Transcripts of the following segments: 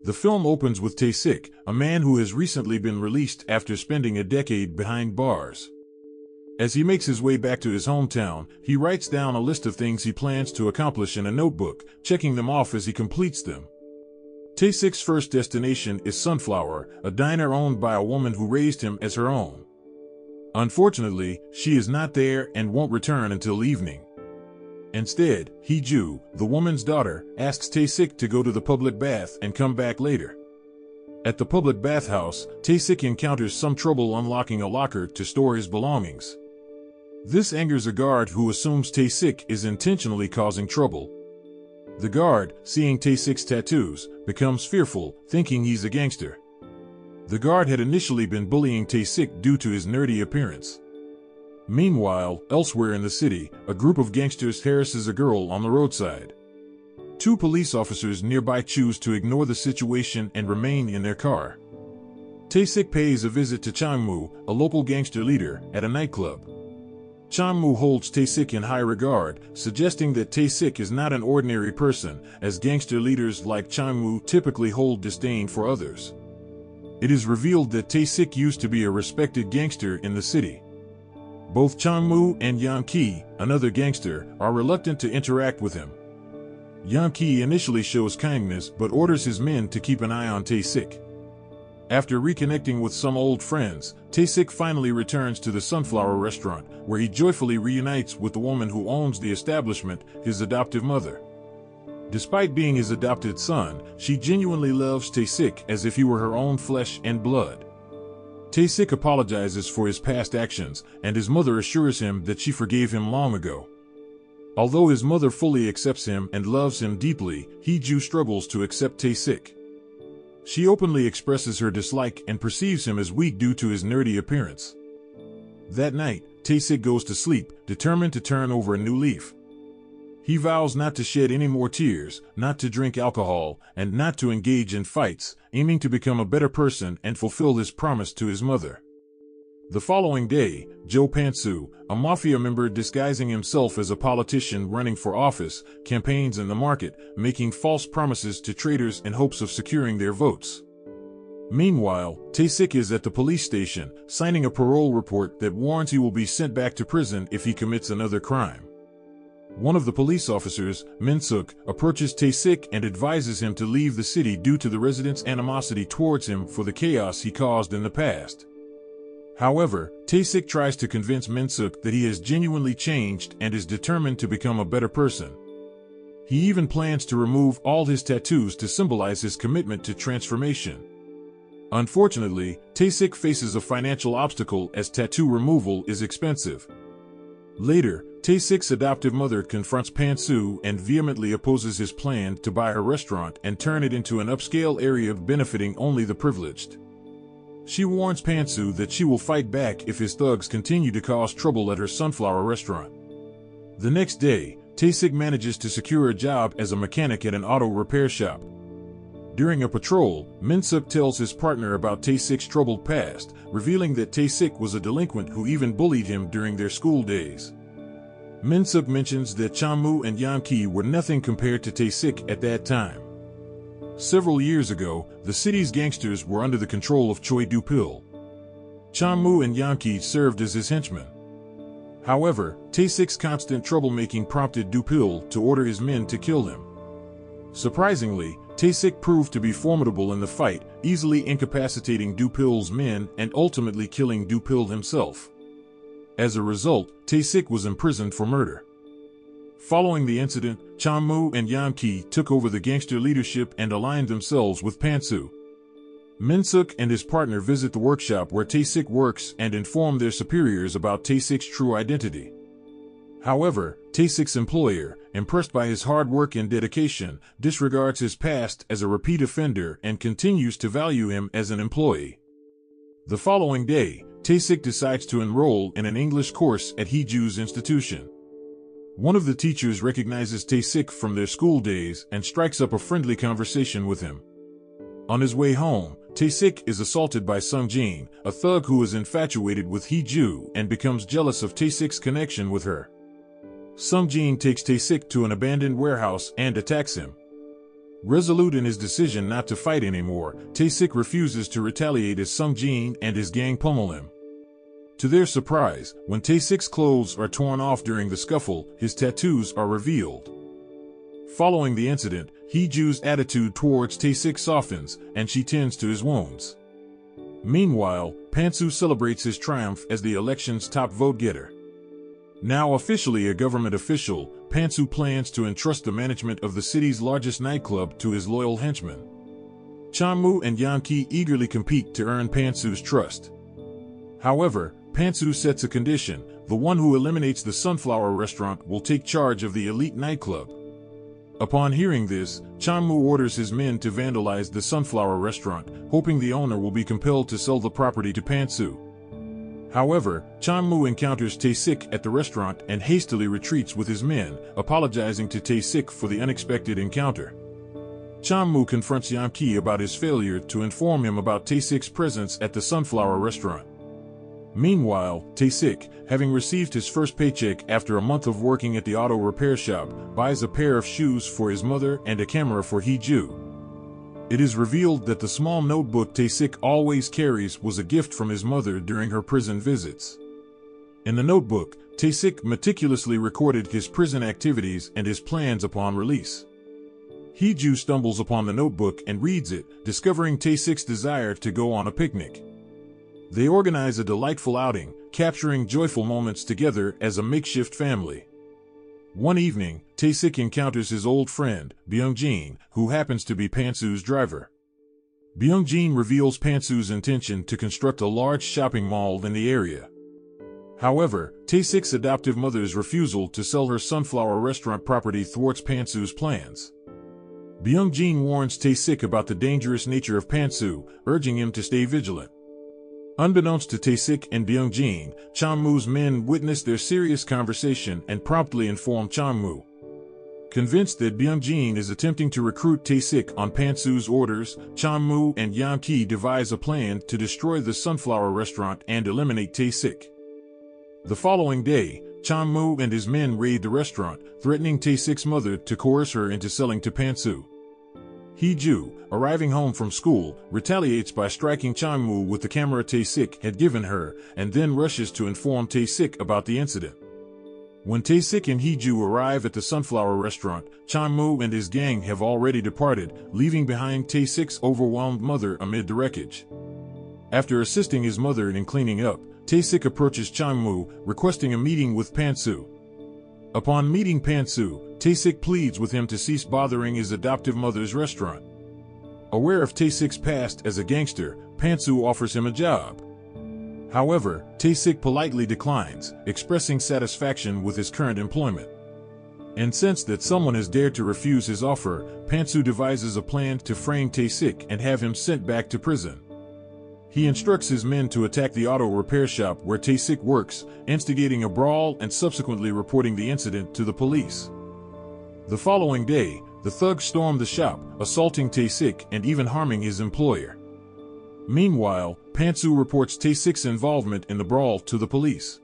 The film opens with Taesik, a man who has recently been released after spending a decade behind bars. As he makes his way back to his hometown, he writes down a list of things he plans to accomplish in a notebook, checking them off as he completes them. Taesik's first destination is Sunflower, a diner owned by a woman who raised him as her own. Unfortunately, she is not there and won't return until evening. Instead, Hee-ju, the woman's daughter, asks Taesik to go to the public bath and come back later. At the public bathhouse, Taesik encounters some trouble unlocking a locker to store his belongings. This angers a guard who assumes Taesik is intentionally causing trouble. The guard, seeing Taesik's tattoos, becomes fearful, thinking he's a gangster. The guard had initially been bullying Taesik due to his nerdy appearance. Meanwhile, elsewhere in the city, a group of gangsters harasses a girl on the roadside. Two police officers nearby choose to ignore the situation and remain in their car. Taesik pays a visit to Changmu, a local gangster leader, at a nightclub. Changmu holds Taesik in high regard, suggesting that Taesik is not an ordinary person, as gangster leaders like Changmu typically hold disdain for others. It is revealed that Taesik used to be a respected gangster in the city. Both Changmu and Yang-ki, another gangster, are reluctant to interact with him. Yang-ki initially shows kindness but orders his men to keep an eye on Taesik. After reconnecting with some old friends, Taesik finally returns to the Sunflower restaurant, where he joyfully reunites with the woman who owns the establishment, his adoptive mother. Despite being his adopted son, she genuinely loves Taesik as if he were her own flesh and blood. Taesik apologizes for his past actions, and his mother assures him that she forgave him long ago. Although his mother fully accepts him and loves him deeply, Hee-ju struggles to accept Taesik. She openly expresses her dislike and perceives him as weak due to his nerdy appearance. That night, Taesik goes to sleep, determined to turn over a new leaf. He vows not to shed any more tears, not to drink alcohol, and not to engage in fights, aiming to become a better person and fulfill his promise to his mother. The following day, Joe Pantsu, a mafia member disguising himself as a politician running for office, campaigns in the market, making false promises to traders in hopes of securing their votes. Meanwhile, Taesik is at the police station, signing a parole report that warns he will be sent back to prison if he commits another crime. One of the police officers, Min-suk, approaches Taesik and advises him to leave the city due to the residents' animosity towards him for the chaos he caused in the past. However, Taesik tries to convince Min-suk that he has genuinely changed and is determined to become a better person. He even plans to remove all his tattoos to symbolize his commitment to transformation. Unfortunately, Taesik faces a financial obstacle as tattoo removal is expensive. Later, Taesik's adoptive mother confronts Pantsu and vehemently opposes his plan to buy her restaurant and turn it into an upscale area benefiting only the privileged. She warns Pantsu that she will fight back if his thugs continue to cause trouble at her Sunflower restaurant. The next day, Taesik manages to secure a job as a mechanic at an auto repair shop. During a patrol, Min-suk tells his partner about Taesik's troubled past, revealing that Taesik was a delinquent who even bullied him during their school days. Min-suk mentions that Changmu and Yang-ki were nothing compared to Taesik at that time. Several years ago, the city's gangsters were under the control of Choi Do-pil. Changmu and Yang-ki served as his henchmen. However, Taesik's constant troublemaking prompted Do-pil to order his men to kill him. Surprisingly, Taesik proved to be formidable in the fight, easily incapacitating Do-pil's men and ultimately killing Do-pil himself. As a result, Taesik was imprisoned for murder. Following the incident, Changmu and Yang-ki took over the gangster leadership and aligned themselves with Pantsu. Min-suk and his partner visit the workshop where Taesik works and inform their superiors about Taesik's true identity. However, Taesik's employer, impressed by his hard work and dedication, disregards his past as a repeat offender and continues to value him as an employee. The following day, Taesik decides to enroll in an English course at Hee-ju's institution. One of the teachers recognizes Taesik from their school days and strikes up a friendly conversation with him. On his way home, Taesik is assaulted by Sung-jin, a thug who is infatuated with Hee-ju and becomes jealous of Taesik's connection with her. Sung-jin takes Taesik to an abandoned warehouse and attacks him. Resolute in his decision not to fight anymore, Taesik refuses to retaliate as Sungjin and his gang pummel him. To their surprise, when Taesik's clothes are torn off during the scuffle, his tattoos are revealed. Following the incident, Heeju's attitude towards Taesik softens, and she tends to his wounds. Meanwhile, Pantsu celebrates his triumph as the election's top vote-getter. Now officially a government official, Pantsu plans to entrust the management of the city's largest nightclub to his loyal henchmen. Chanmu and Yanki eagerly compete to earn Pantsu's trust. However, Pantsu sets a condition: the one who eliminates the Sunflower restaurant will take charge of the elite nightclub. Upon hearing this, Chanmu orders his men to vandalize the Sunflower restaurant, hoping the owner will be compelled to sell the property to Pantsu. However, Chanmu encounters Taesik at the restaurant and hastily retreats with his men, apologizing to Taesik for the unexpected encounter. Chanmu confronts Yanki about his failure to inform him about Taesik's presence at the Sunflower restaurant. Meanwhile, Taesik, having received his first paycheck after a month of working at the auto repair shop, buys a pair of shoes for his mother and a camera for Heeju. It is revealed that the small notebook Taesik always carries was a gift from his mother during her prison visits. In the notebook, Taesik meticulously recorded his prison activities and his plans upon release. Heeju stumbles upon the notebook and reads it, discovering Taesik's desire to go on a picnic. They organize a delightful outing, capturing joyful moments together as a makeshift family. One evening, Taesik encounters his old friend, Byung-jin, who happens to be Pantsu's driver. Byung-jin reveals Pantsu's intention to construct a large shopping mall in the area. However, Taesik's adoptive mother's refusal to sell her Sunflower restaurant property thwarts Pantsu's plans. Byung-jin warns Taesik about the dangerous nature of Pantsu, urging him to stay vigilant. Unbeknownst to Taesik and Byung-jin, Chanmu's men witness their serious conversation and promptly inform Chanmu. Convinced that Byung-jin is attempting to recruit Taesik on Pantsu's orders, Chanmu and Yanki devise a plan to destroy the Sunflower restaurant and eliminate Taesik. The following day, Chanmu and his men raid the restaurant, threatening Taesik's mother to coerce her into selling to Pantsu. Heeju, arriving home from school, retaliates by striking Chanmu with the camera Taesik had given her, and then rushes to inform Taesik about the incident. When Taesik and Heeju arrive at the Sunflower restaurant, Chanmu and his gang have already departed, leaving behind Taesik's overwhelmed mother amid the wreckage. After assisting his mother in cleaning up, Taesik approaches Chanmu, requesting a meeting with Pantsu. Upon meeting Pantsu, Taesik pleads with him to cease bothering his adoptive mother's restaurant. Aware of Taesik's past as a gangster, Pantsu offers him a job. However, Taesik politely declines, expressing satisfaction with his current employment. Incensed that someone has dared to refuse his offer, Pantsu devises a plan to frame Taesik and have him sent back to prison. He instructs his men to attack the auto repair shop where Taesik works, instigating a brawl and subsequently reporting the incident to the police. The following day, the thugs storm the shop, assaulting Taesik and even harming his employer. Meanwhile, Pantsu reports Taesik's involvement in the brawl to the police.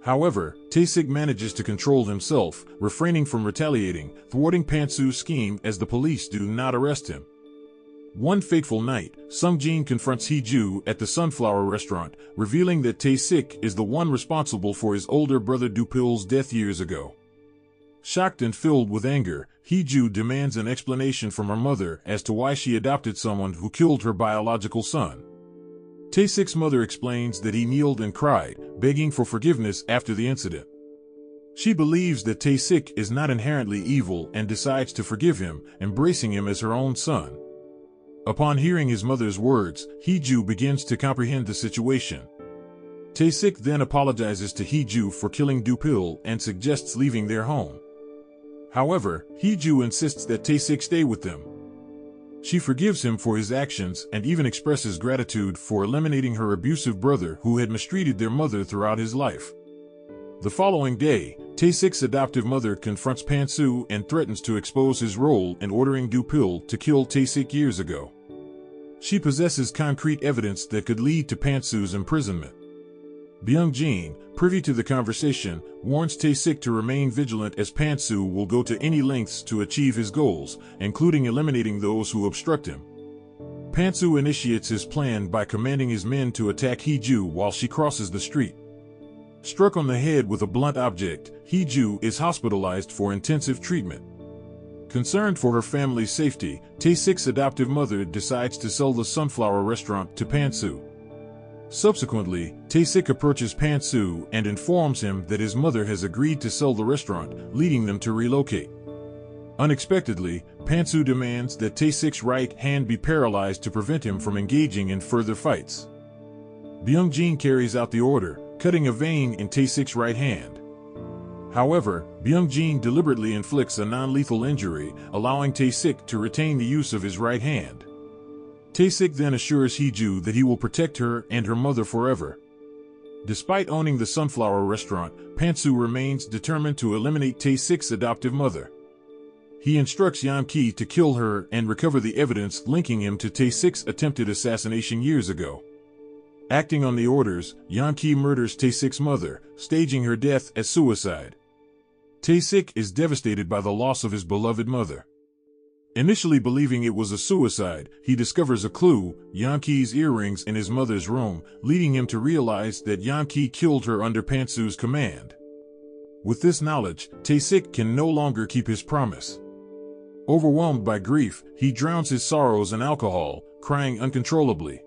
However, Taesik manages to control himself, refraining from retaliating, thwarting Pantsu's scheme as the police do not arrest him. One fateful night, Sungjin confronts Heeju at the Sunflower restaurant, revealing that Taesik is the one responsible for his older brother Dupil's death years ago. Shocked and filled with anger, Heeju demands an explanation from her mother as to why she adopted someone who killed her biological son. Taesik's mother explains that he kneeled and cried, begging for forgiveness after the incident. She believes that Taesik is not inherently evil and decides to forgive him, embracing him as her own son. Upon hearing his mother's words, Heeju begins to comprehend the situation. Taesik then apologizes to Heeju for killing Dupil and suggests leaving their home. However, Heeju insists that Taesik stay with them. She forgives him for his actions and even expresses gratitude for eliminating her abusive brother who had mistreated their mother throughout his life. The following day, Taesik's adoptive mother confronts Pantsu and threatens to expose his role in ordering Dupil to kill Taesik years ago. She possesses concrete evidence that could lead to Pantsu's imprisonment. Byung-jin, privy to the conversation, warns Taesik to remain vigilant as Pantsu will go to any lengths to achieve his goals, including eliminating those who obstruct him. Pantsu initiates his plan by commanding his men to attack Hee-ju while she crosses the street. Struck on the head with a blunt object, Hee-ju is hospitalized for intensive treatment. Concerned for her family's safety, Taesik's adoptive mother decides to sell the sunflower restaurant to Pantsu. Subsequently, Taesik approaches Pantsu and informs him that his mother has agreed to sell the restaurant, leading them to relocate. Unexpectedly, Pantsu demands that Taesik's right hand be paralyzed to prevent him from engaging in further fights. Byung-jin carries out the order, cutting a vein in Taesik's right hand. However, Byung-jin deliberately inflicts a non-lethal injury, allowing Taesik to retain the use of his right hand. Taesik then assures Hee-ju that he will protect her and her mother forever. Despite owning the sunflower restaurant, Pantsu remains determined to eliminate Taesik's adoptive mother. He instructs Yeon-ki to kill her and recover the evidence linking him to Taesik's attempted assassination years ago. Acting on the orders, Yeon-ki murders Taesik's mother, staging her death as suicide. Taesik is devastated by the loss of his beloved mother. Initially believing it was a suicide, he discovers a clue, Yeon-ki's earrings in his mother's room, leading him to realize that Yeon-ki killed her under Pantsu's command. With this knowledge, Taesik can no longer keep his promise. Overwhelmed by grief, he drowns his sorrows in alcohol, crying uncontrollably.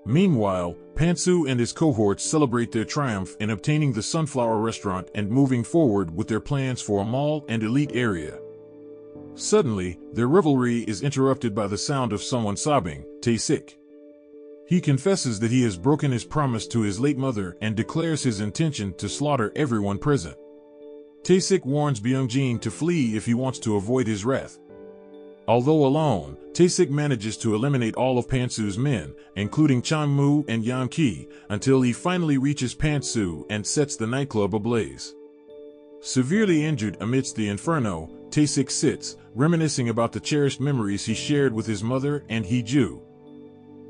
Meanwhile, Pantsu and his cohorts celebrate their triumph in obtaining the sunflower restaurant and moving forward with their plans for a mall and elite area. Suddenly, their revelry is interrupted by the sound of someone sobbing, Taesik. He confesses that he has broken his promise to his late mother and declares his intention to slaughter everyone present. Taesik warns Byung-jin to flee if he wants to avoid his wrath. Although alone, Taesik manages to eliminate all of Pantsu's men, including Chang-moo and Yeon-ki, until he finally reaches Pantsu and sets the nightclub ablaze. Severely injured amidst the inferno, Taesik sits, reminiscing about the cherished memories he shared with his mother and Hee-ju.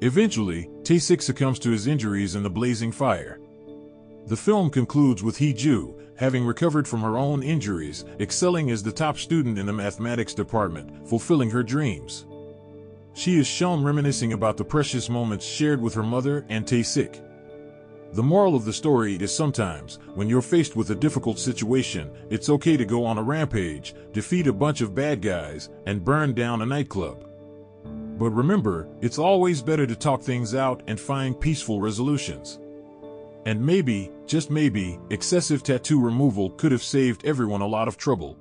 Eventually, Taesik succumbs to his injuries in the blazing fire. The film concludes with Hee-ju, having recovered from her own injuries, excelling as the top student in the mathematics department, fulfilling her dreams. She is shown reminiscing about the precious moments shared with her mother and Taesik. The moral of the story is sometimes, when you're faced with a difficult situation, it's okay to go on a rampage, defeat a bunch of bad guys, and burn down a nightclub. But remember, it's always better to talk things out and find peaceful resolutions. And maybe, just maybe, excessive tattoo removal could have saved everyone a lot of trouble.